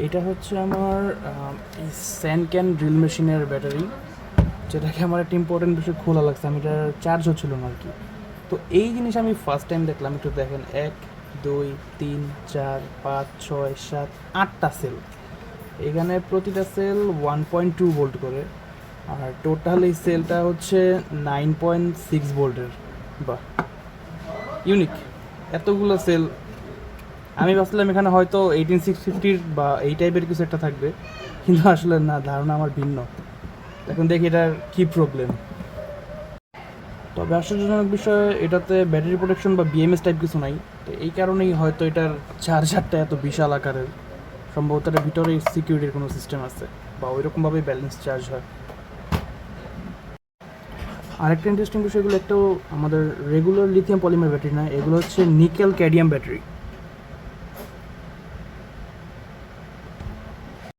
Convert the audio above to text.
এটা হচ্ছে আমার এই স্যান্ড ক্যান ড্রিল মেশিনের ব্যাটারি, যেটাকে আমার একটা ইম্পর্টেন্ট বিষয় খোলা লাগছে, আমি এটা চার্জ হচ্ছিল না আর কি। তো এই জিনিস আমি ফার্স্ট টাইম দেখলাম। একটু দেখেন, 1 2 3 4 5 6 7 8টা সেল, এখানে প্রতিটা সেল 1.2 ভোল্ট করে, আর টোটাল এই সেলটা হচ্ছে 9.6 ভোল্টের। বাহ, ইউনিক এতগুলো সেল। আমি ভাবছিলাম এখানে হয়তো 18650 বা এই টাইপের কিছু একটা থাকবে, কিন্তু আসলে না, ধারণা আমার ভিন্ন। এখন দেখি এটার কী প্রবলেম। তবে আশ্চর্যজনক বিষয়, এটাতে ব্যাটারি প্রোটেকশন বা বিএমএস টাইপ কিছু নাই। তো এই কারণেই হয়তো এটার চার্জারটা এত বিশাল আকারের। সম্ভবত এটার ভিতরে সিকিউরিটির কোনো সিস্টেম আছে, বা ওইরকমভাবেই ব্যালেন্স চার্জ হয়। আরেকটা ইন্টারেস্টিং বিষয়গুলো, একটাও আমাদের রেগুলার লিথিয়াম পলিমার ব্যাটারি না, এগুলো হচ্ছে নিকেল ক্যাডিয়াম ব্যাটারি।